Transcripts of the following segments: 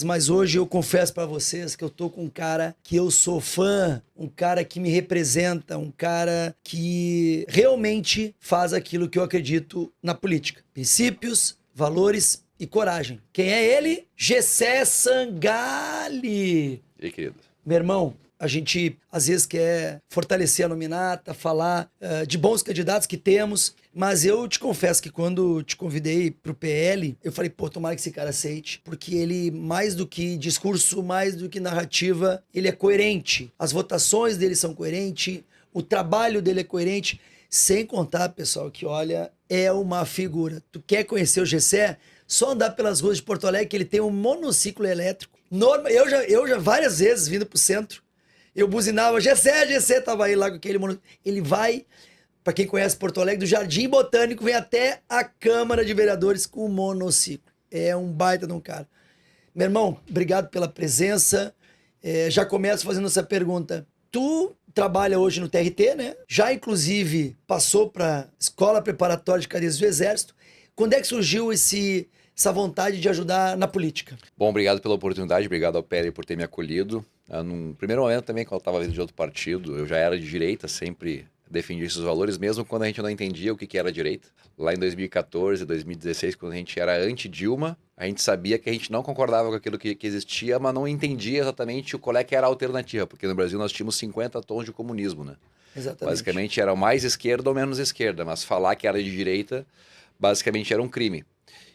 Mas hoje eu confesso pra vocês que eu tô com um cara que eu sou fã, um cara que me representa, um cara que realmente faz aquilo que eu acredito na política. Princípios, valores e coragem. Quem é ele? Gessé Sangali. E aí, querido? Meu irmão, a gente às vezes quer fortalecer a nominata, falar de bons candidatos que temos, mas eu te confesso que quando te convidei pro PL, eu falei, pô, tomara que esse cara aceite, porque ele, mais do que discurso, mais do que narrativa, ele é coerente. As votações dele são coerentes, o trabalho dele é coerente, sem contar, pessoal, que olha, é uma figura. Tu quer conhecer o Gessé? Só andar pelas ruas de Porto Alegre, que ele tem um monociclo elétrico. Eu já várias vezes vindo pro centro, eu buzinava, Gessé, tava aí lá com aquele monociclo. Ele vai, pra quem conhece Porto Alegre, do Jardim Botânico, vem até a Câmara de Vereadores com o monociclo. É um baita de um cara. Meu irmão, obrigado pela presença. Já começo fazendo essa pergunta. Tu trabalha hoje no TRT, né? Já, inclusive, passou pra Escola Preparatória de Cadeias do Exército. Quando é que surgiu essa vontade de ajudar na política? Bom, obrigado pela oportunidade, obrigado ao Pérez por ter me acolhido. Num primeiro momento também, quando eu estava vindo de outro partido, eu já era de direita, sempre defendi esses valores, mesmo quando a gente não entendia o que era direita. Lá em 2014, 2016, quando a gente era anti-Dilma, a gente sabia que a gente não concordava com aquilo que existia, mas não entendia exatamente qual é que era a alternativa, porque no Brasil nós tínhamos 50 tons de comunismo, né? Exatamente. Basicamente era mais esquerda ou menos esquerda, mas falar que era de direita, basicamente era um crime.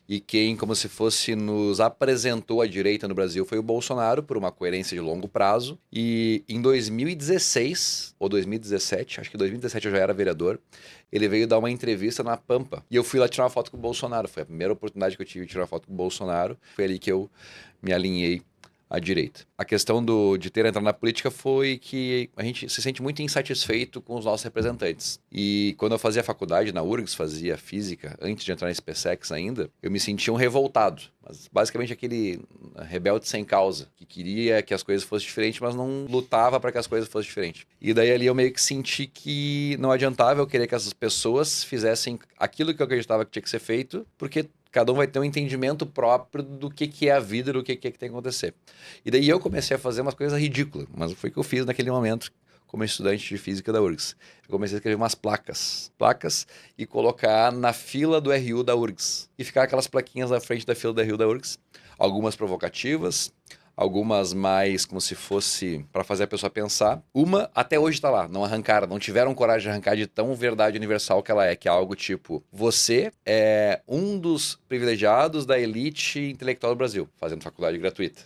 E quem, como se fosse, nos apresentou a direita no Brasil foi o Bolsonaro, por uma coerência de longo prazo. E em 2016, ou 2017, acho que em 2017 eu já era vereador, ele veio dar uma entrevista na Pampa. E eu fui lá tirar uma foto com o Bolsonaro. Foi a primeira oportunidade que eu tive de tirar uma foto com o Bolsonaro. Foi ali que eu me alinhei à direita. A questão de ter entrado na política foi que a gente se sente muito insatisfeito com os nossos representantes. E quando eu fazia faculdade na URGS, fazia física, antes de entrar na SpaceX ainda, eu me sentia um revoltado. Mas basicamente aquele rebelde sem causa, que queria que as coisas fossem diferentes, mas não lutava para que as coisas fossem diferentes. E daí ali eu meio que senti que não adiantava eu querer que essas pessoas fizessem aquilo que eu acreditava que tinha que ser feito, porque cada um vai ter um entendimento próprio do que é a vida, do que tem que acontecer. E daí eu comecei a fazer umas coisas ridículas, mas foi o que eu fiz naquele momento, como estudante de física da URGS. Eu comecei a escrever umas placas e colocar na fila do RU da URGS. E ficar aquelas plaquinhas na frente da fila do RU da URGS, algumas provocativas, algumas mais como se fosse para fazer a pessoa pensar. Uma até hoje está lá, não arrancaram, não tiveram coragem de arrancar de tão verdade universal que ela é, que é algo tipo, você é um dos privilegiados da elite intelectual do Brasil, fazendo faculdade gratuita.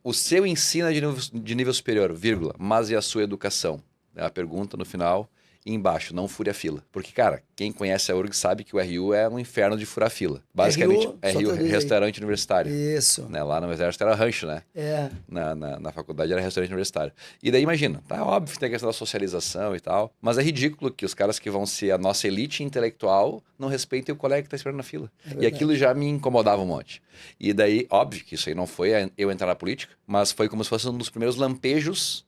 O seu ensino é de nível superior, vírgula, mas e a sua educação? É a pergunta no final. E embaixo, não fure a fila. Porque, cara, quem conhece a URGS sabe que o RU é um inferno de furar fila. Basicamente, RU restaurante universitário. Isso. Né? Lá no exército era rancho, né? É. Na faculdade era restaurante universitário. E daí, imagina, tá óbvio que tem a questão da socialização e tal, mas é ridículo que os caras que vão ser a nossa elite intelectual não respeitem o colega que tá esperando na fila. E aquilo já me incomodava um monte. E daí, óbvio que isso aí não foi eu entrar na política, mas foi como se fosse um dos primeiros lampejos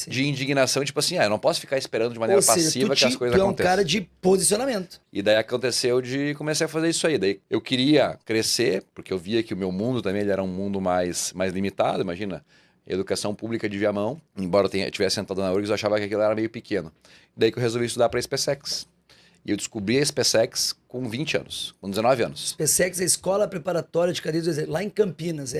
de indignação, tipo assim, eu não posso ficar esperando de maneira passiva que as coisas aconteçam. Tu é um cara de posicionamento. E daí aconteceu de comecei a fazer isso aí. Daí eu queria crescer, porque eu via que o meu mundo também ele era um mundo mais limitado, imagina. Educação pública de Viamão, embora eu tivesse sentado na URGS, eu achava que aquilo era meio pequeno. Daí que eu resolvi estudar para a SpaceX. E eu descobri a SpaceX com 20 anos, com 19 anos. SpaceX é a Escola Preparatória de Cadeias do Exército, lá em Campinas.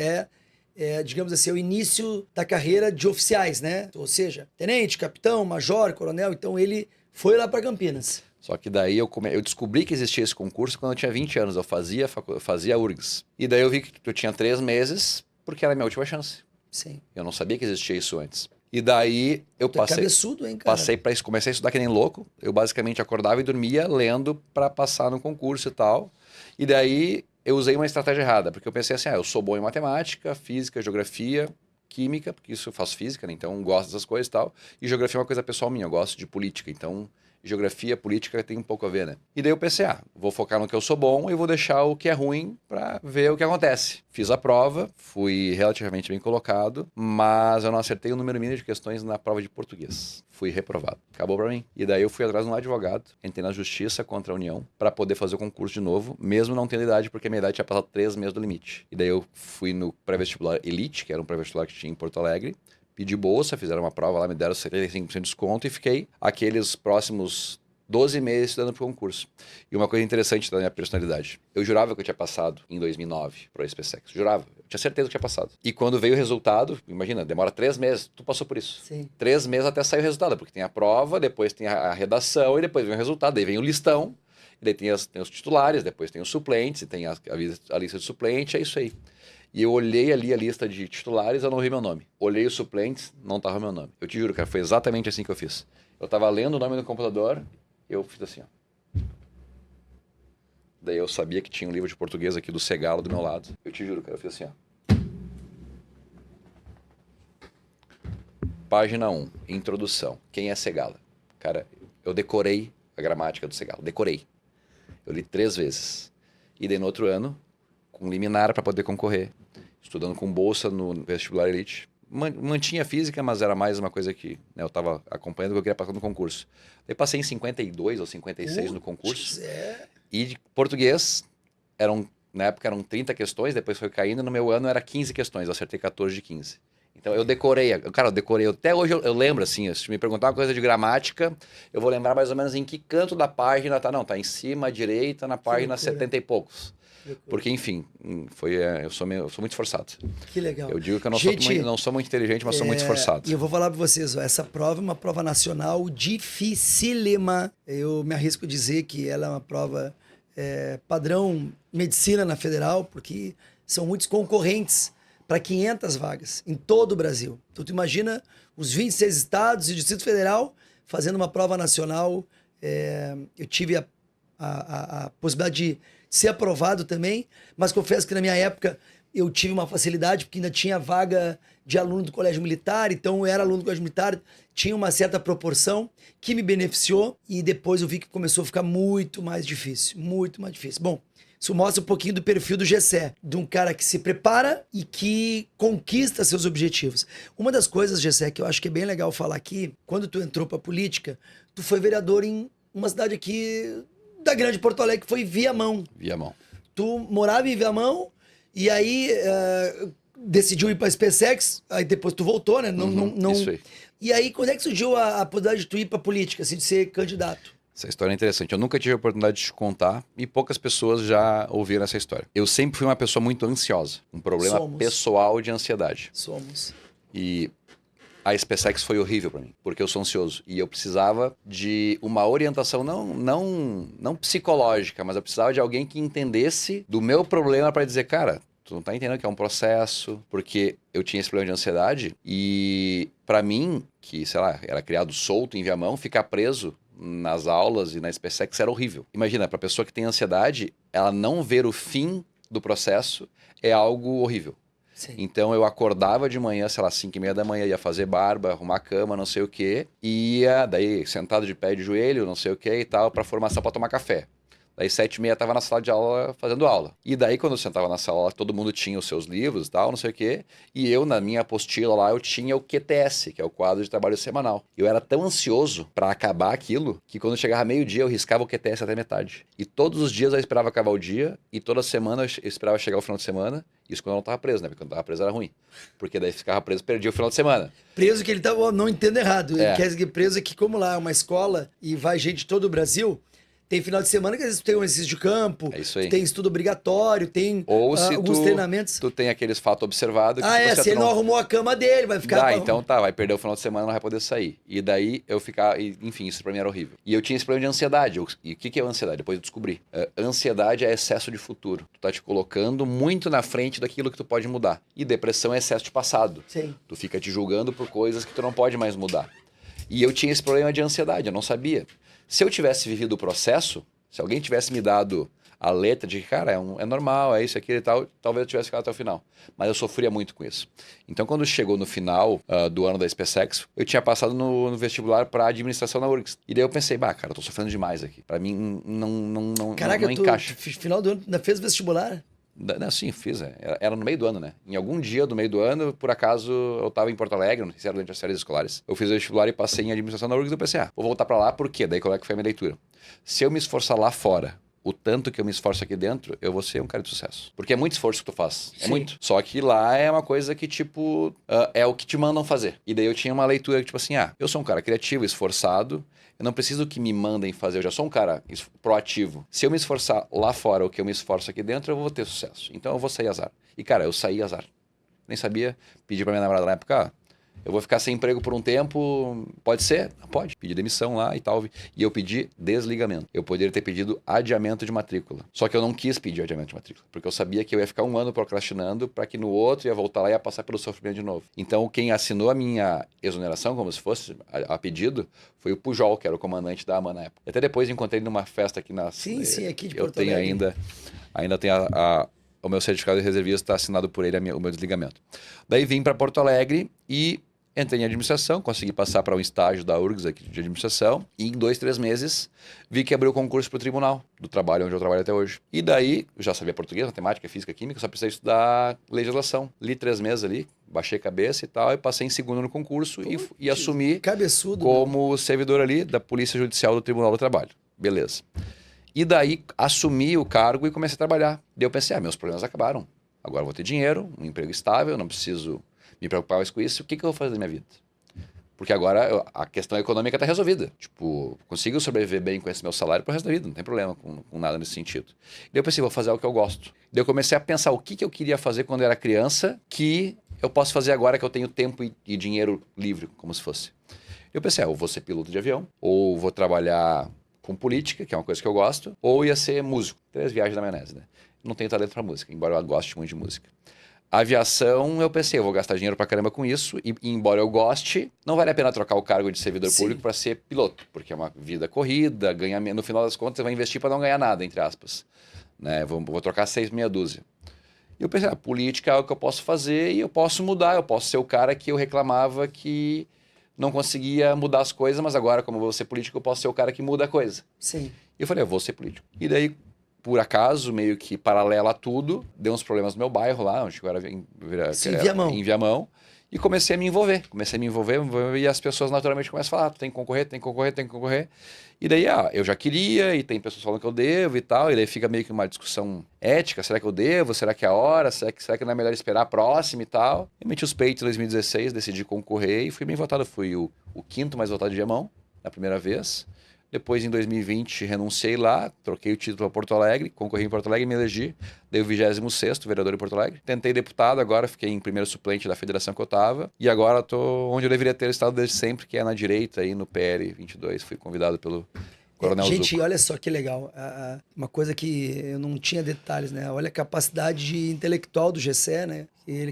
Digamos assim, o início da carreira de oficiais, né? Ou seja, tenente, capitão, major, coronel. Então ele foi lá para Campinas. Só que daí eu descobri que existia esse concurso quando eu tinha 20 anos. Eu fazia URGS. E daí eu vi que eu tinha 3 meses, porque era a minha última chance. Sim. Eu não sabia que existia isso antes. E daí eu Tu é cabeçudo, hein, cara? Comecei a estudar que nem louco. Eu basicamente acordava e dormia lendo para passar no concurso e tal. E daí eu usei uma estratégia errada, porque eu pensei assim, eu sou bom em matemática, física, geografia, química, porque isso eu faço física, né? Então gosto dessas coisas e tal. E geografia é uma coisa pessoal minha, eu gosto de política, então geografia, política tem um pouco a ver, né? E daí eu pensei, vou focar no que eu sou bom e vou deixar o que é ruim pra ver o que acontece. Fiz a prova, fui relativamente bem colocado, mas eu não acertei o número mínimo de questões na prova de português. Fui reprovado. Acabou pra mim. E daí eu fui atrás de um advogado, entrei na justiça contra a União pra poder fazer o concurso de novo, mesmo não tendo idade, porque a minha idade tinha passado 3 meses do limite. E daí eu fui no pré-vestibular Elite, que era um pré-vestibular que tinha em Porto Alegre, pedi bolsa, fizeram uma prova lá, me deram 75% de desconto e fiquei aqueles próximos 12 meses estudando para o concurso. E uma coisa interessante da minha personalidade, eu jurava que eu tinha passado em 2009 para o SpaceX, jurava, eu tinha certeza que tinha passado. E quando veio o resultado, imagina, demora 3 meses, tu passou por isso. Sim. 3 meses até sair o resultado, porque tem a prova, depois tem a redação e depois vem o resultado, daí vem o listão, e daí tem os titulares, depois tem os suplentes, e tem a lista de suplente, é isso aí. E eu olhei ali a lista de titulares, eu não vi meu nome. Olhei os suplentes, não tava meu nome. Eu te juro, cara, foi exatamente assim que eu fiz. Eu tava lendo o nome no computador, eu fiz assim, ó. Daí eu sabia que tinha um livro de português aqui do Segalo do meu lado. Eu te juro, cara, eu fiz assim, ó. Página 1, introdução. Quem é Segala? Cara, eu decorei a gramática do Segalo, decorei. Eu li 3 vezes. E daí no outro ano, com liminar para poder concorrer, estudando com bolsa no vestibular Elite. Mantinha física, mas era mais uma coisa que, né, eu estava acompanhando que eu queria passar no concurso. Daí passei em 52 ou 56 no concurso. E de português, na época eram 30 questões, depois foi caindo, no meu ano era 15 questões, eu acertei 14 de 15. Então eu decorei, até hoje eu lembro assim, se me perguntar uma coisa de gramática, eu vou lembrar mais ou menos em que canto da página tá, não, tá em cima, à direita, na página 70 e poucos. Porque, enfim, eu sou muito esforçado. Que legal. Eu digo que eu não sou muito inteligente, mas sou muito esforçado. E eu vou falar para vocês, ó, essa prova é uma prova nacional dificílima. Eu me arrisco a dizer que ela é uma prova padrão medicina na federal, porque são muitos concorrentes para 500 vagas em todo o Brasil. Então, tu imagina os 26 estados e o Distrito Federal fazendo uma prova nacional. Eu tive a possibilidade de ser aprovado também, mas confesso que na minha época eu tive uma facilidade, porque ainda tinha vaga de aluno do colégio militar, então eu era aluno do colégio militar, tinha uma certa proporção que me beneficiou, e depois eu vi que começou a ficar muito mais difícil, muito mais difícil. Bom, isso mostra um pouquinho do perfil do Gessé, de um cara que se prepara e que conquista seus objetivos. Uma das coisas, Gessé, que eu acho que é bem legal falar aqui, quando tu entrou pra política, tu foi vereador em uma cidade aqui da grande Porto Alegre, que foi Viamão. Viamão. Tu morava em Viamão e aí decidiu ir para a SpaceX, aí depois tu voltou, né? Não. Isso aí. E aí, quando é que surgiu a possibilidade de tu ir para política, assim, de ser candidato? Essa história é interessante. Eu nunca tive a oportunidade de te contar e poucas pessoas já ouviram essa história. Eu sempre fui uma pessoa muito ansiosa, um problema pessoal de ansiedade. Somos. E a SpaceX foi horrível para mim, porque eu sou ansioso e eu precisava de uma orientação não psicológica, mas eu precisava de alguém que entendesse do meu problema para dizer, cara, tu não tá entendendo que é um processo, porque eu tinha esse problema de ansiedade e para mim, que, sei lá, era criado solto em Viamão, ficar preso nas aulas e na SpaceX era horrível. Imagina, pra pessoa que tem ansiedade, ela não ver o fim do processo é algo horrível. Sim. Então eu acordava de manhã, sei lá, 5h30 da manhã, ia fazer barba, arrumar a cama, não sei o quê, ia daí sentado de pé de joelho, não sei o quê e tal, pra formação pra tomar café. Daí 7h30 tava na sala de aula fazendo aula. E daí quando eu sentava na sala, todo mundo tinha os seus livros e tal, não sei o quê. E eu, na minha apostila lá, eu tinha o QTS, que é o quadro de trabalho semanal. Eu era tão ansioso pra acabar aquilo, que quando chegava meio-dia eu riscava o QTS até metade. E todos os dias eu esperava acabar o dia, e toda semana eu esperava chegar o final de semana. Isso quando eu não tava preso, né? Porque quando eu tava preso era ruim. Porque daí ficava preso, perdia o final de semana. Preso que ele tava, não entendo errado. Ele quer dizer que preso é que como lá é uma escola e vai gente de todo o Brasil, tem final de semana que às vezes tu tem um exercício de campo, tem estudo obrigatório, tem alguns treinamentos. Tu tem aqueles fatos observados. Se ele não arrumou a cama dele, vai ficar... Então vai perder o final de semana, não vai poder sair. E daí eu ficava... Enfim, isso pra mim era horrível. E eu tinha esse problema de ansiedade. E o que é ansiedade? Depois eu descobri. Ansiedade é excesso de futuro. Tu tá te colocando muito na frente daquilo que tu pode mudar. E depressão é excesso de passado. Sim. Tu fica te julgando por coisas que tu não pode mais mudar. E eu tinha esse problema de ansiedade, eu não sabia. Se eu tivesse vivido o processo, se alguém tivesse me dado a letra de que, cara, é normal, é isso, aquilo e tal, talvez eu tivesse ficado até o final. Mas eu sofria muito com isso. Então, quando chegou no final do ano da SpaceX, eu tinha passado no vestibular para administração na URGS. E daí eu pensei, cara, eu tô sofrendo demais aqui. Para mim, Caraca, não encaixa. Final do ano, ainda fez vestibular? Sim, fiz. Era no meio do ano, né? Em algum dia do meio do ano, por acaso, eu tava em Porto Alegre, não sei se era durante as férias escolares. Eu fiz o vestibular e passei em administração na URGS e eu pensei, vou voltar pra lá, por quê? Daí qual é que foi a minha leitura? Se eu me esforçar lá fora, o tanto que eu me esforço aqui dentro, eu vou ser um cara de sucesso. Porque é muito esforço que tu faz. É muito. Só que lá é uma coisa que, tipo, é o que te mandam fazer. E daí eu tinha uma leitura que, tipo assim, eu sou um cara criativo, esforçado, eu não preciso que me mandem fazer, eu já sou um cara proativo. Se eu me esforçar lá fora o que eu me esforço aqui dentro, eu vou ter sucesso. Então eu vou sair azar. E, cara, eu saí azar. Nem sabia. Pedi pra minha namorada na época, eu vou ficar sem emprego por um tempo, pode ser? Pode. Pedi demissão lá e tal. E eu pedi desligamento. Eu poderia ter pedido adiamento de matrícula. Só que eu não quis pedir adiamento de matrícula. Porque eu sabia que eu ia ficar um ano procrastinando para que no outro ia voltar lá e ia passar pelo sofrimento de novo. Então, quem assinou a minha exoneração, como se fosse a pedido, foi o Pujol, que era o comandante da AMA na época. E até depois encontrei numa festa aqui na... Sim, aqui de Porto Alegre. Eu tenho ainda tenho o meu certificado de reservista assinado por ele, o meu desligamento. Daí vim para Porto Alegre e entrei em administração, consegui passar para um estágio da URGS aqui de administração e em 2, 3 meses vi que abriu o concurso para o Tribunal do Trabalho, onde eu trabalho até hoje. E daí, eu já sabia português, matemática, física, química, só precisei estudar legislação. Li 3 meses ali, baixei a cabeça e tal, e passei em segundo no concurso e assumi como servidor ali da Polícia Judicial do Tribunal do Trabalho. Beleza. E daí, assumi o cargo e comecei a trabalhar. Daí eu pensei, meus problemas acabaram. Agora eu vou ter dinheiro, um emprego estável, não preciso me preocupar mais com isso. O que eu vou fazer da minha vida? Porque agora a questão econômica está resolvida. Tipo, consigo sobreviver bem com esse meu salário pro resto da vida. Não tem problema com nada nesse sentido. Daí eu pensei, vou fazer o que eu gosto. Daí eu comecei a pensar o que eu queria fazer quando eu era criança que eu posso fazer agora que eu tenho tempo e dinheiro livre, como se fosse. Eu pensei, eu vou ser piloto de avião, ou vou trabalhar com política, que é uma coisa que eu gosto, ou ia ser músico. 3 viagens da maionese, né? Não tenho talento para música, embora eu goste muito de música. A aviação, eu pensei, eu vou gastar dinheiro pra caramba com isso, e embora eu goste, não vale a pena trocar o cargo de servidor público para ser piloto, porque é uma vida corrida, no final das contas você vai investir para não ganhar nada, entre aspas. Né? Vou trocar 6 meia dúzia. E eu pensei, política é algo que eu posso fazer e eu posso mudar, eu posso ser o cara que eu reclamava que não conseguia mudar as coisas, mas agora, como eu vou ser político, eu posso ser o cara que muda a coisa. Sim. E eu falei, eu vou ser político. E daí, por acaso, meio que paralela a tudo, deu uns problemas no meu bairro lá, onde eu era em Viamão, e comecei a me envolver. E as pessoas naturalmente começam a falar, tem que concorrer. E daí, eu já queria, e tem pessoas falando que eu devo e tal, e daí fica meio que uma discussão ética, será que eu devo, será que é a hora, será que não é melhor esperar a próxima e tal. Eu meti os peitos em 2016, decidi concorrer e fui bem votado, fui o 5º mais votado de Viamão, na primeira vez. Depois, em 2020, renunciei lá, troquei o título para Porto Alegre, concorri em Porto Alegre, me elegi, dei o 26º vereador em Porto Alegre. Tentei deputado, agora fiquei em primeiro suplente da federação que eu estava. E agora estou onde eu deveria ter estado desde sempre, que é na direita, aí no PL 22. Fui convidado pelo Coronel Zucco. Gente, olha só que legal. Uma coisa que eu não tinha detalhes, né? Olha a capacidade intelectual do Gessé, né?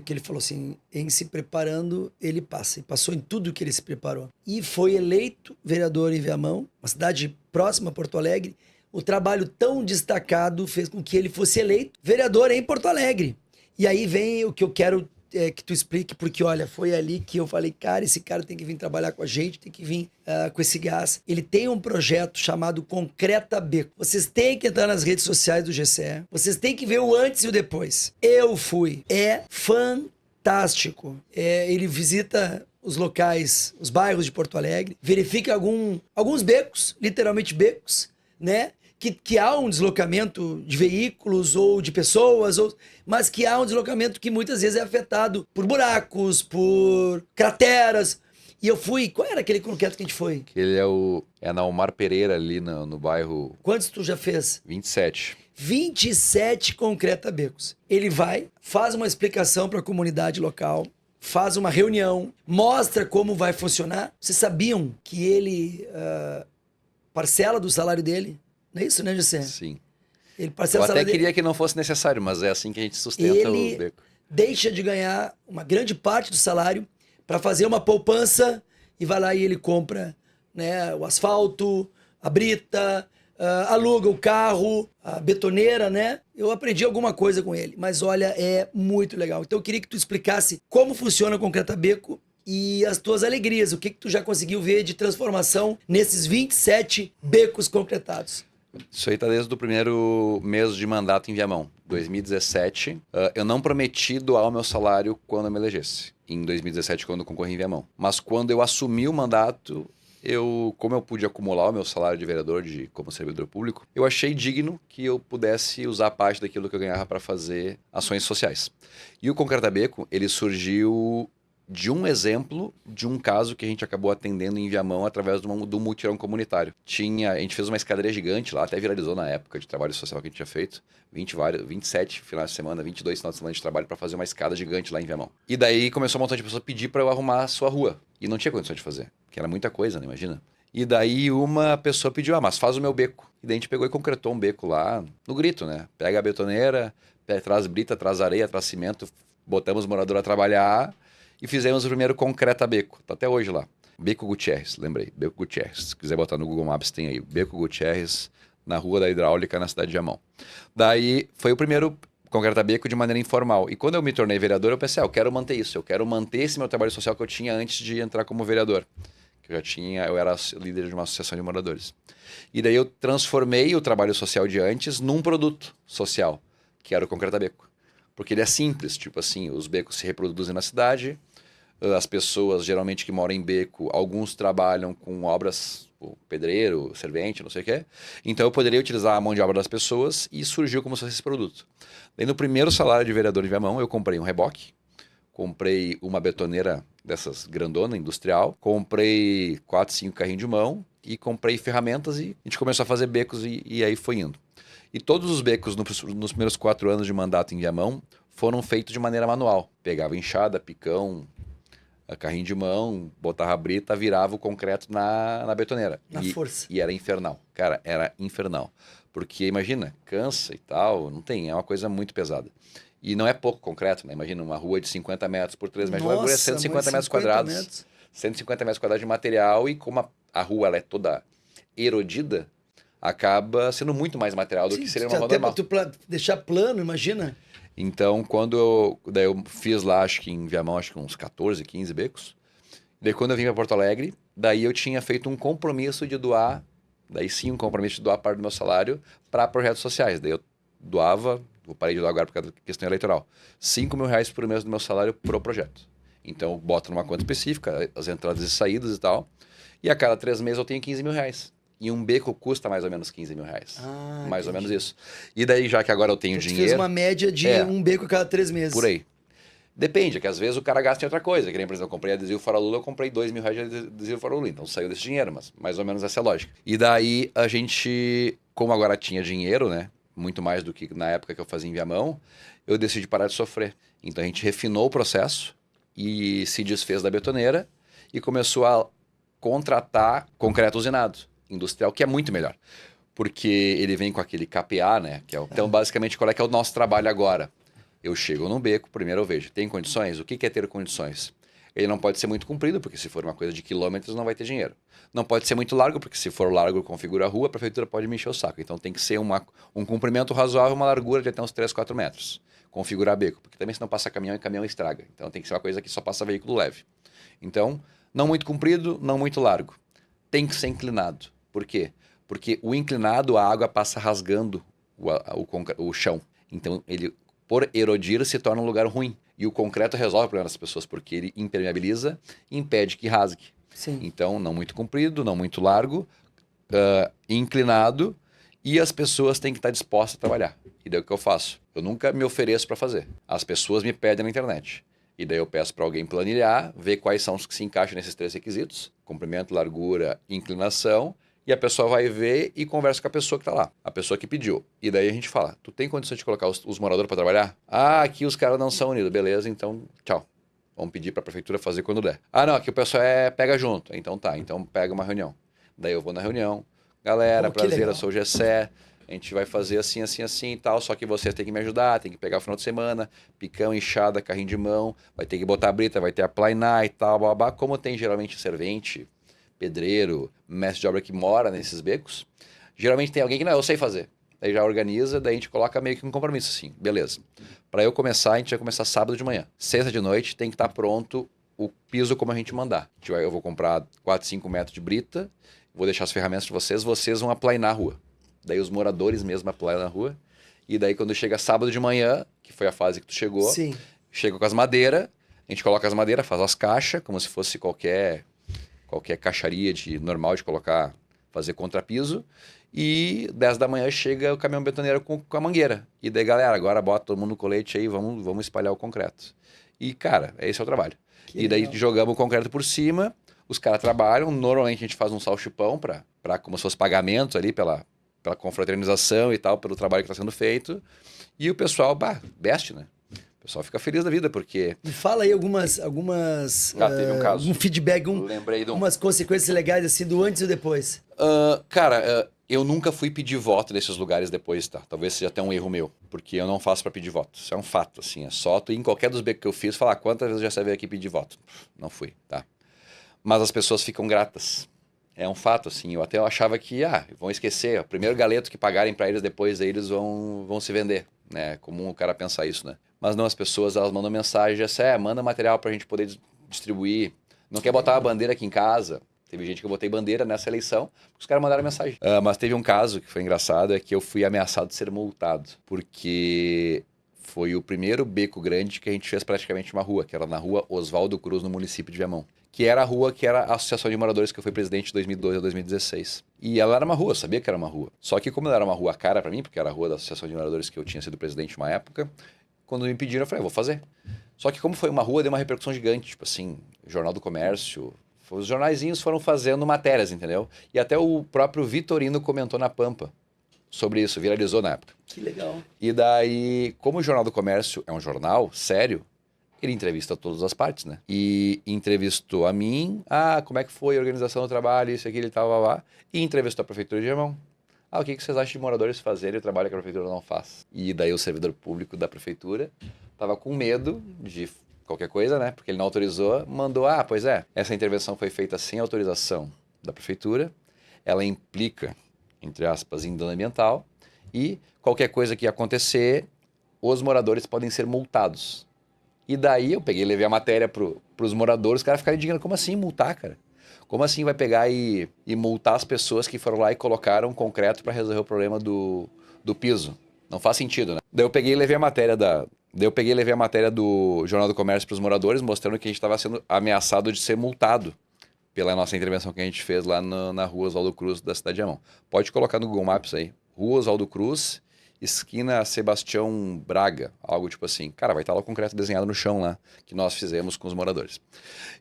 Que ele falou assim, em se preparando, ele passa. E passou em tudo que ele se preparou. E foi eleito vereador em Viamão, uma cidade próxima a Porto Alegre. O trabalho tão destacado fez com que ele fosse eleito vereador em Porto Alegre. E aí vem o que eu quero que tu explique, porque olha, foi ali que eu falei, cara, esse cara tem que vir trabalhar com a gente, tem que vir com esse gás. Ele tem um projeto chamado Concreta Beco. Vocês têm que entrar nas redes sociais do GCE, vocês têm que ver o antes e o depois. Eu fui. É fantástico. Ele visita os locais, os bairros de Porto Alegre, verifica alguns becos, literalmente becos, né? Que há um deslocamento de veículos ou de pessoas, mas que há um deslocamento que muitas vezes é afetado por buracos, por crateras. E eu fui... Qual era aquele concreto que a gente foi? Ele é na Omar Pereira, ali no bairro... Quantos tu já fez? 27. 27 concreta becos. Ele vai, faz uma explicação para a comunidade local, faz uma reunião, mostra como vai funcionar. Vocês sabiam que ele parcela do salário dele? Não é isso, né, José? Sim. Ele eu até queria que não fosse necessário, mas é assim que a gente sustenta o beco. Deixa de ganhar uma grande parte do salário para fazer uma poupança e vai lá e ele compra, né, o asfalto, a brita, aluga o carro, a betoneira, né? Eu aprendi alguma coisa com ele, mas olha, é muito legal. Então eu queria que tu explicasse como funciona o Concreta Beco e as tuas alegrias, o que tu já conseguiu ver de transformação nesses 27 becos concretados. Isso aí tá desde o primeiro mês de mandato em Viamão, 2017. Eu não prometi doar o meu salário quando eu me elegesse, em 2017, quando eu concorri em Viamão. Mas quando eu assumi o mandato, como eu pude acumular o meu salário de vereador, como servidor público, eu achei digno que eu pudesse usar parte daquilo que eu ganhava para fazer ações sociais. E o Concreta Beco, ele surgiu de um exemplo de um caso que a gente acabou atendendo em Viamão através do mutirão comunitário. A gente fez uma escadaria gigante lá, até viralizou na época de trabalho social que a gente tinha feito. 27 finais de semana, 22 finais de semana de trabalho para fazer uma escada gigante lá em Viamão. E daí começou um montão de pessoas a pedir para eu arrumar a sua rua. E não tinha condição de fazer, porque era muita coisa, né? Imagina. E daí uma pessoa pediu, mas faz o meu beco. E daí a gente pegou e concretou um beco lá, no grito, né? Pega a betoneira, traz brita, traz areia, traz cimento, botamos o morador a trabalhar e fizemos o primeiro Concreta Beco. Tá até hoje lá. Beco Gutierrez, lembrei. Beco Gutierrez. Se quiser botar no Google Maps, tem aí. Beco Gutierrez, na Rua da Hidráulica, na cidade de Viamão. Daí foi o primeiro Concreta Beco de maneira informal. E quando eu me tornei vereador, eu pensei, eu quero manter isso. Eu quero manter esse meu trabalho social que eu tinha antes de entrar como vereador. Eu era líder de uma associação de moradores. E daí eu transformei o trabalho social de antes num produto social, que era o Concreta Beco. Porque ele é simples, tipo assim, os becos se reproduzem na cidade, as pessoas geralmente que moram em beco, alguns trabalham com obras, pedreiro, servente, não sei o quê. Então eu poderia utilizar a mão de obra das pessoas e surgiu como se fosse esse produto. Daí no primeiro salário de vereador de Viamão, eu comprei um reboque, comprei uma betoneira dessas grandona, industrial, comprei 4, 5 carrinhos de mão e comprei ferramentas e a gente começou a fazer becos e aí foi indo. E todos os becos nos primeiros 4 anos de mandato em Viamão foram feitos de maneira manual. Pegava enxada, picão, carrinho de mão, botava a brita, virava o concreto na betoneira. Na força. E era infernal. Cara, era infernal. Porque, imagina, cansa e tal, não tem, é uma coisa muito pesada. E não é pouco concreto, né? Imagina uma rua de 50 metros por 3 metros de largura, é 150 metros quadrados. 150 metros quadrados de material e como a rua ela é toda erodida, acaba sendo muito mais material do que seria uma rua normal. Tu deixar plano, imagina. Então, daí eu fiz lá, acho que em Viamão, acho que uns 14, 15 becos. Daí quando eu vim para Porto Alegre, daí eu tinha feito um compromisso de doar, parte do meu salário para projetos sociais. Daí eu doava, vou parar de doar agora por causa da questão eleitoral, R$5.000 por mês do meu salário pro projeto. Então eu boto numa conta específica, as entradas e saídas e tal, e a cada 3 meses eu tenho R$15.000. E um beco custa mais ou menos R$15.000. Mais ou menos isso. E daí, já que agora eu tenho dinheiro... Você fez uma média de um beco a cada 3 meses. Por aí. Depende, que às vezes o cara gasta em outra coisa. Que nem, por exemplo, eu comprei adesivo Farolula, eu comprei R$2.000 de adesivo Farolula. Então saiu desse dinheiro, mas mais ou menos essa é a lógica. E daí a gente, como agora tinha dinheiro, né? Muito mais do que na época que eu fazia em Viamão, eu decidi parar de sofrer. Então a gente refinou o processo e se desfez da betoneira e começou a contratar concreto usinado, industrial, que é muito melhor. Porque ele vem com aquele KPA, né? Então, basicamente, qual é que é o nosso trabalho agora? Eu chego num beco, primeiro eu vejo, tem condições? O que é ter condições? Ele não pode ser muito comprido, porque se for uma coisa de quilômetros não vai ter dinheiro. Não pode ser muito largo, porque se for largo, configura a rua, a prefeitura pode me encher o saco. Então tem que ser um comprimento razoável, uma largura de até uns 3, 4 metros. Configurar beco, porque também se não passa caminhão, e caminhão estraga. Então tem que ser uma coisa que só passa veículo leve. Então, não muito comprido, não muito largo. Tem que ser inclinado. Por quê? Porque o inclinado, a água passa rasgando o chão. Então, ele, por erodir, se torna um lugar ruim. E o concreto resolve o problema das pessoas, porque ele impermeabiliza e impede que rasgue. Sim. Então, não muito comprido, não muito largo, inclinado, e as pessoas têm que estar dispostas a trabalhar. E daí o que eu faço? Eu nunca me ofereço para fazer. As pessoas me pedem na internet. E daí eu peço para alguém planilhar, ver quais são os que se encaixam nesses 3 requisitos: comprimento, largura, inclinação. E a pessoa vai ver e conversa com a pessoa que está lá, a pessoa que pediu. E daí a gente fala, tu tem condição de colocar os moradores para trabalhar? Ah, aqui os caras não são unidos. Beleza, então tchau. Vamos pedir para a prefeitura fazer quando der. Ah, não, aqui o pessoal pega junto. Então tá, então pega uma reunião. Daí eu vou na reunião. Galera, prazer, eu sou o Gessé. A gente vai fazer assim, assim, assim e tal, só que você tem que me ajudar, tem que pegar o final de semana, picão, enxada, carrinho de mão, vai ter que botar a brita, vai ter a plainar e tal, babá. Como tem geralmente servente, pedreiro, mestre de obra que mora nesses becos, Geralmente tem alguém que não, eu sei fazer. Daí já organiza, daí a gente coloca meio que um compromisso, assim, beleza. Para eu começar, a gente vai começar sábado de manhã. Sexta de noite tem que estar pronto o piso como a gente mandar. Eu vou comprar 4, 5 metros de brita, vou deixar as ferramentas de vocês vão aplainar a rua. Daí os moradores mesmo aplainam na rua. E daí quando chega sábado de manhã, que foi a fase que tu chegou, Sim. chega com as madeiras, a gente coloca as madeiras, faz as caixas, como se fosse qualquer caixaria normal de colocar, fazer contrapiso. E 10 da manhã chega o caminhão betoneiro com a mangueira. E daí, galera, agora bota todo mundo no colete aí, vamos espalhar o concreto. E, cara, esse é o trabalho. E daí jogamos o concreto por cima, os caras trabalham, normalmente a gente faz um salchipão para como se fosse pagamento ali pela confraternização e tal, pelo trabalho que está sendo feito. E o pessoal, veste, né? O pessoal fica feliz da vida, porque... Me fala aí algumas teve um caso. algum feedback, Lembrei de umas consequências legais assim do antes e do depois. Cara, eu nunca fui pedir voto nesses lugares depois, tá? Talvez seja até um erro meu, porque eu não faço pra pedir voto. Isso é um fato, assim, é só tu ir em qualquer dos becos que eu fiz, falar quantas vezes já você veio aqui pedir voto. Não fui, tá? Mas as pessoas ficam gratas. É um fato, assim, eu até achava que, vão esquecer, o primeiro galeto que pagarem pra eles depois, aí eles vão se vender, né? É comum o cara pensar isso, né? Mas não, as pessoas, elas mandam mensagem, assim, manda material pra gente poder distribuir. Não quer botar uma bandeira aqui em casa? Teve gente que eu botei bandeira nessa eleição, porque os caras mandaram mensagem. Mas teve um caso que foi engraçado, é que eu fui ameaçado de ser multado, porque foi o primeiro beco grande que a gente fez praticamente uma rua, que era na rua Oswaldo Cruz, no município de Viamão. Que era a rua que era a Associação de Moradores, que eu fui presidente de 2012 a 2016. E ela era uma rua, eu sabia que era uma rua. Só que como ela era uma rua cara pra mim, porque era a rua da Associação de Moradores que eu tinha sido presidente uma época, quando me pediram, eu falei, vou fazer. Só que como foi uma rua, deu uma repercussão gigante, tipo assim, Jornal do Comércio... Os jornaizinhos foram fazendo matérias, entendeu? E até o próprio Vitorino comentou na Pampa sobre isso, viralizou na época. Que legal. E daí, como o Jornal do Comércio é um jornal sério, ele entrevista todas as partes, né? E entrevistou a mim, como é que foi a organização do trabalho, isso, aquilo e tal, e entrevistou a Prefeitura de Viamão. O que vocês acham de moradores fazerem o trabalho que a Prefeitura não faz? E daí o servidor público da Prefeitura tava com medo de qualquer coisa, né? Porque ele não autorizou, mandou, pois é, essa intervenção foi feita sem autorização da prefeitura, ela implica, entre aspas, em dano ambiental, e qualquer coisa que acontecer, os moradores podem ser multados. E daí eu peguei e levei a matéria pros moradores, os caras ficaram indignados, como assim multar, cara? Como assim vai pegar e multar as pessoas que foram lá e colocaram concreto para resolver o problema do piso? Não faz sentido, né? Daí eu peguei e levei a matéria do Jornal do Comércio para os moradores, mostrando que a gente estava sendo ameaçado de ser multado pela nossa intervenção que a gente fez lá na rua Oswaldo Cruz da cidade de Viamão. Pode colocar no Google Maps aí. Rua Oswaldo Cruz, esquina Sebastião Braga, algo tipo assim. Cara, vai estar lá o concreto desenhado no chão lá, que nós fizemos com os moradores.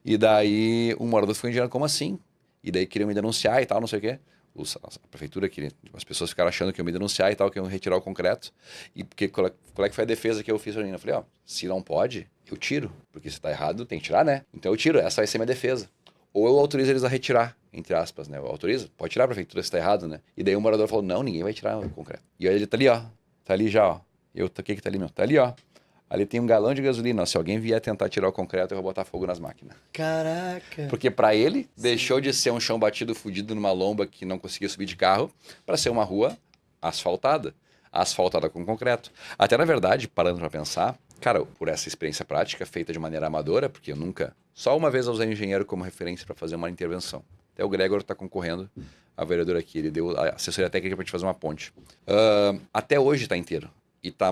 E daí um morador ficou indignado, como assim? E daí queriam me denunciar e tal, não sei o quê. A prefeitura queria, as pessoas ficaram achando que iam me denunciar e tal, que iam retirar o concreto. E porque qual é que foi a defesa que eu fiz pra mim? Eu falei, se não pode, eu tiro. Porque se tá errado, tem que tirar, né? Então eu tiro, essa vai ser minha defesa. Ou eu autorizo eles a retirar, entre aspas, né? Eu autorizo, pode tirar a prefeitura se tá errado, né? E daí o morador falou, não, ninguém vai tirar o concreto. E aí ele tá ali, ó. Tá ali já, ó. O que tá ali, meu? Tá ali, ó. Ali tem um galão de gasolina. Se alguém vier tentar tirar o concreto, eu vou botar fogo nas máquinas. Caraca. Porque para ele, deixou de ser um chão batido, fudido numa lomba que não conseguia subir de carro, para ser uma rua asfaltada. Asfaltada com concreto. Até, na verdade, parando para pensar, cara, por essa experiência prática, feita de maneira amadora, porque eu nunca... Só uma vez eu usei engenheiro como referência para fazer uma intervenção. Até o Gregor está concorrendo, a vereadora aqui, ele deu a assessoria técnica para a gente fazer uma ponte. Até hoje está inteiro. E tá...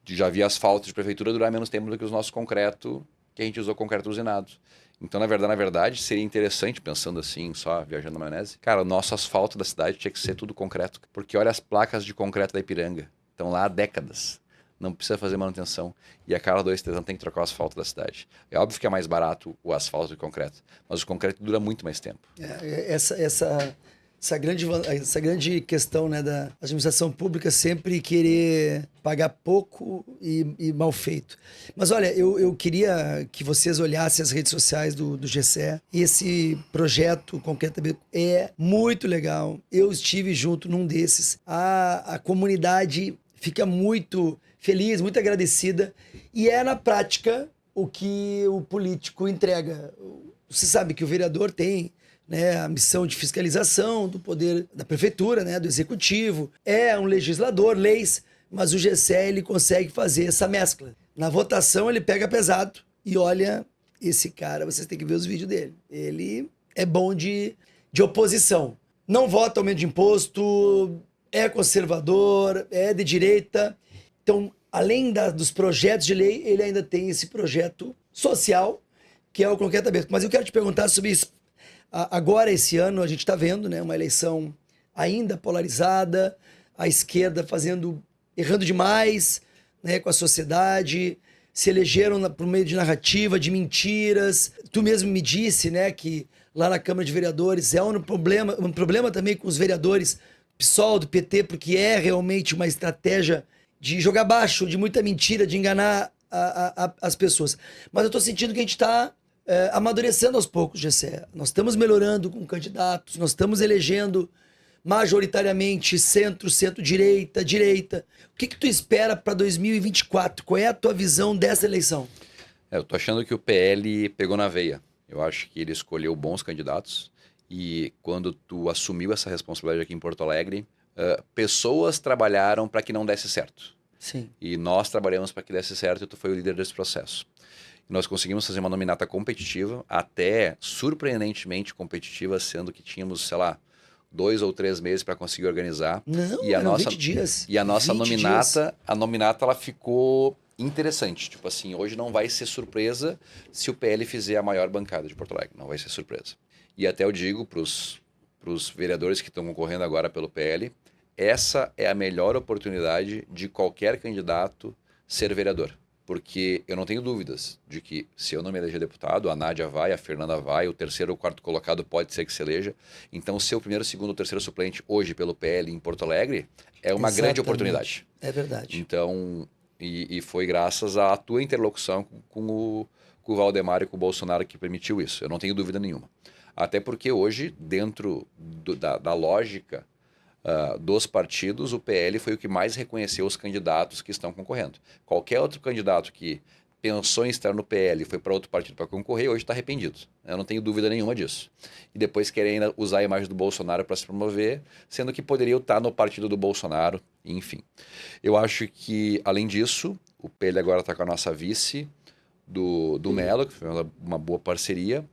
Já vi asfalto de prefeitura durar menos tempo do que os nossos concreto, que a gente usou concreto usinado. Então, na verdade, seria interessante, pensando assim, só viajando na maionese, cara, o nosso asfalto da cidade tinha que ser tudo concreto. Porque olha as placas de concreto da Ipiranga. Estão lá há décadas. Não precisa fazer manutenção. E a cada 2, 3 anos tem que trocar o asfalto da cidade. É óbvio que é mais barato o asfalto do que o concreto. Mas o concreto dura muito mais tempo. Essa grande questão, né, da administração pública sempre querer pagar pouco e mal feito. Mas olha, eu queria que vocês olhassem as redes sociais do GCE. Esse projeto concretamente é muito legal. Eu estive junto num desses. A comunidade fica muito feliz, muito agradecida. E é na prática o que o político entrega. Você sabe que o vereador tem né, a missão de fiscalização do poder da prefeitura, né, do executivo, é um legislador, leis, mas o GCE ele consegue fazer essa mescla. Na votação ele pega pesado e olha, esse cara, vocês têm que ver os vídeos dele. Ele é bom de oposição. Não vota aumento de imposto, é conservador, é de direita. Então, além dos projetos de lei, ele ainda tem esse projeto social, que é o Croqueta Aberto. Mas eu quero te perguntar sobre isso. Agora, esse ano, a gente está vendo, né, uma eleição ainda polarizada, a esquerda errando demais, né, com a sociedade, se elegeram por meio de narrativa, de mentiras. Tu mesmo me disse, né, que lá na Câmara de Vereadores é um problema também com os vereadores PSOL, do PT, porque é realmente uma estratégia de jogar baixo, de muita mentira, de enganar as pessoas. Mas eu estou sentindo que a gente está amadurecendo aos poucos, GCE. Nós estamos melhorando com candidatos, nós estamos elegendo majoritariamente centro, centro-direita, direita. O que tu espera para 2024? Qual é a tua visão dessa eleição? Eu tô achando que o PL pegou na veia. Eu acho que ele escolheu bons candidatos e quando tu assumiu essa responsabilidade aqui em Porto Alegre, pessoas trabalharam para que não desse certo. Sim. E nós trabalhamos para que desse certo e tu foi o líder desse processo. E nós conseguimos fazer uma nominata competitiva, até surpreendentemente competitiva, sendo que tínhamos, sei lá, 2 ou 3 meses para conseguir organizar. Não, e a eram nossa 20 dias. E a nossa 20 nominata, dias. a nominata ela ficou interessante. Tipo assim, hoje não vai ser surpresa se o PL fizer a maior bancada de Porto Alegre. Não vai ser surpresa. E até eu digo para os vereadores que estão concorrendo agora pelo PL, essa é a melhor oportunidade de qualquer candidato ser vereador. Porque eu não tenho dúvidas de que se eu não me eleger deputado, a Nádia vai, a Fernanda vai, o terceiro ou quarto colocado pode ser que se eleja. Então, ser o primeiro, segundo ou terceiro suplente hoje pelo PL em Porto Alegre é uma grande oportunidade. É verdade. Então, e foi graças à tua interlocução com o Valdemar e com o Bolsonaro que permitiu isso. Eu não tenho dúvida nenhuma. Até porque hoje, dentro da lógica dos partidos, o PL foi o que mais reconheceu os candidatos que estão concorrendo. Qualquer outro candidato que pensou em estar no PL e foi para outro partido para concorrer, hoje está arrependido. Eu não tenho dúvida nenhuma disso. E depois querem ainda usar a imagem do Bolsonaro para se promover, sendo que poderia estar no partido do Bolsonaro, enfim. Eu acho que, além disso, o PL agora está com a nossa vice do Melo, que foi uma boa parceria.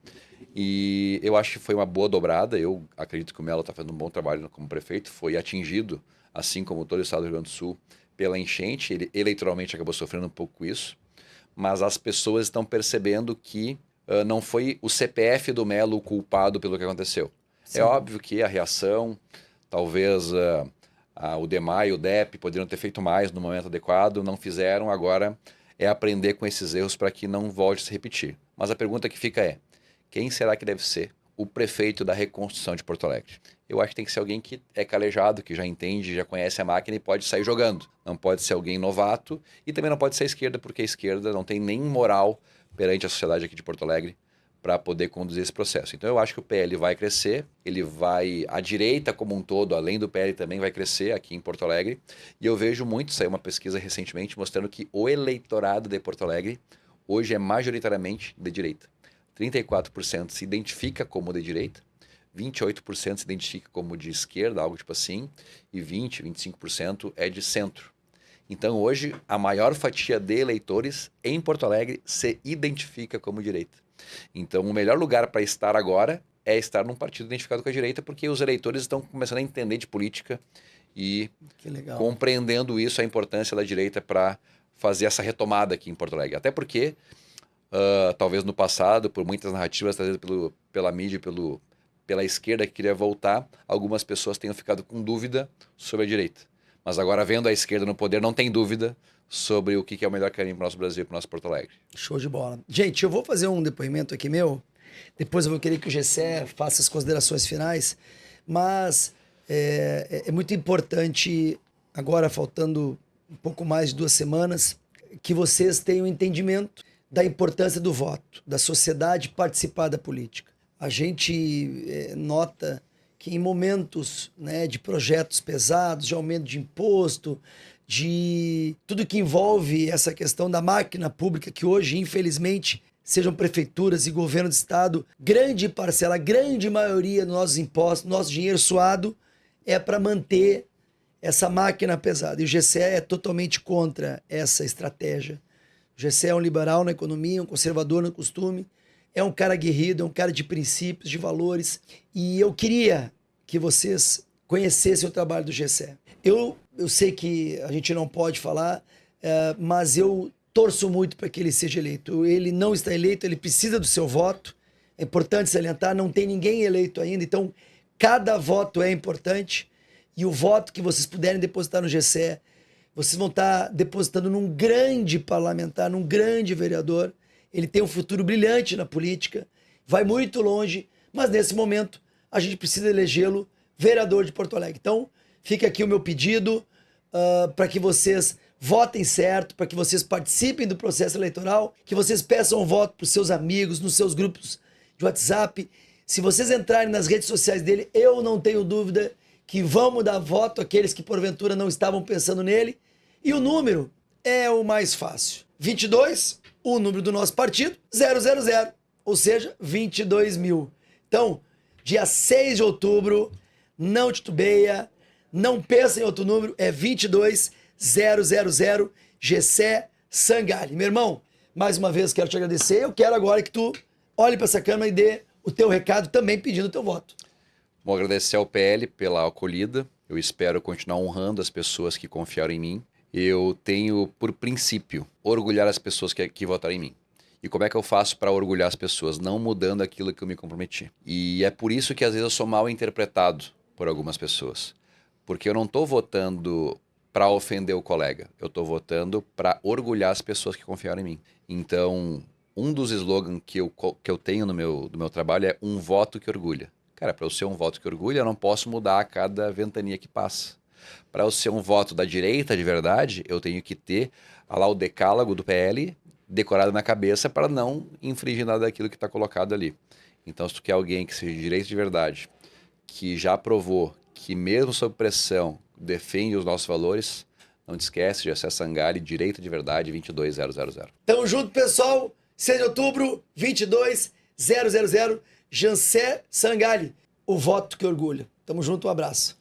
E eu acho que foi uma boa dobrada. Eu acredito que o Melo está fazendo um bom trabalho como prefeito. Foi atingido, assim como todo o estado do Rio Grande do Sul, pela enchente. Ele eleitoralmente acabou sofrendo um pouco com isso. Mas as pessoas estão percebendo que não foi o CPF do Melo o culpado pelo que aconteceu. Sim. É óbvio que a reação, talvez o DEMAI e o DEP poderiam ter feito mais no momento adequado, não fizeram. Agora é aprender com esses erros para que não volte a se repetir. Mas a pergunta que fica é: quem será que deve ser o prefeito da reconstrução de Porto Alegre? Eu acho que tem que ser alguém que é calejado, que já entende, já conhece a máquina e pode sair jogando. Não pode ser alguém novato e também não pode ser a esquerda, porque a esquerda não tem nem moral perante a sociedade aqui de Porto Alegre para poder conduzir esse processo. Então eu acho que o PL vai crescer, a direita como um todo, além do PL, também vai crescer aqui em Porto Alegre. E eu vejo muito, saiu uma pesquisa recentemente mostrando que o eleitorado de Porto Alegre hoje é majoritariamente de direita. 34% se identifica como de direita, 28% se identifica como de esquerda, algo tipo assim, e 25% é de centro. Então, hoje, a maior fatia de eleitores em Porto Alegre se identifica como direita. Então, o melhor lugar para estar agora é estar num partido identificado com a direita, porque os eleitores estão começando a entender de política e compreendendo isso, a importância da direita para fazer essa retomada aqui em Porto Alegre. Até porque talvez no passado, por muitas narrativas trazidas pela mídia, pela esquerda que queria voltar, algumas pessoas tenham ficado com dúvida sobre a direita. Mas agora, vendo a esquerda no poder, não tem dúvida sobre o que é o melhor caminho para o nosso Brasil e para o nosso Porto Alegre. Show de bola. Gente, eu vou fazer um depoimento aqui meu, depois eu vou querer que o GCE faça as considerações finais, mas é muito importante, agora faltando um pouco mais de 2 semanas, que vocês tenham entendimento da importância do voto, da sociedade participar da política. A gente nota que em momentos, né, de projetos pesados, de aumento de imposto, de tudo que envolve essa questão da máquina pública, que hoje, infelizmente, sejam prefeituras e governo de estado, grande parcela, a grande maioria dos nossos impostos, nosso dinheiro suado, é para manter essa máquina pesada. E o GCE é totalmente contra essa estratégia. O GCE é um liberal na economia, um conservador no costume, é um cara aguerrido, é um cara de princípios, de valores. E eu queria que vocês conhecessem o trabalho do GCE. Eu sei que a gente não pode falar, mas eu torço muito para que ele seja eleito. Ele não está eleito, ele precisa do seu voto. É importante salientar, não tem ninguém eleito ainda, então cada voto é importante. E o voto que vocês puderem depositar no GCE, vocês vão estar depositando num grande parlamentar, num grande vereador. Ele tem um futuro brilhante na política, vai muito longe, mas nesse momento a gente precisa elegê-lo vereador de Porto Alegre. Então, fica aqui o meu pedido para que vocês votem certo, para que vocês participem do processo eleitoral, que vocês peçam voto para os seus amigos, nos seus grupos de WhatsApp. Se vocês entrarem nas redes sociais dele, eu não tenho dúvida que vamos dar voto àqueles que porventura não estavam pensando nele. E o número é o mais fácil. 22, o número do nosso partido, 000, ou seja, 22 mil. Então, dia 6 de outubro, não titubeia, não pensa em outro número, é 22 000 GCE Sangalli. Meu irmão, mais uma vez quero te agradecer. Eu quero agora que tu olhe para essa câmera e dê o teu recado também pedindo o teu voto. Vou agradecer ao PL pela acolhida. Eu espero continuar honrando as pessoas que confiaram em mim. Eu tenho por princípio orgulhar as pessoas que votaram em mim. E como é que eu faço para orgulhar as pessoas? Não mudando aquilo que eu me comprometi. E é por isso que às vezes eu sou mal interpretado por algumas pessoas. Porque eu não estou votando para ofender o colega. Eu estou votando para orgulhar as pessoas que confiaram em mim. Então, um dos slogans que eu tenho no meu trabalho é um voto que orgulha. Cara, para eu ser um voto que orgulha, eu não posso mudar a cada ventania que passa. Para eu ser um voto da direita de verdade, eu tenho que ter lá o decálogo do PL decorado na cabeça para não infringir nada daquilo que está colocado ali. Então, se tu quer alguém que seja de direita de verdade, que já provou que mesmo sob pressão defende os nossos valores, não te esquece de acessar Sangalli, direita de verdade, 22000. Tamo junto, pessoal. 6 de outubro, 22000, Jancé Sangalli, o voto que orgulha. Tamo junto, um abraço.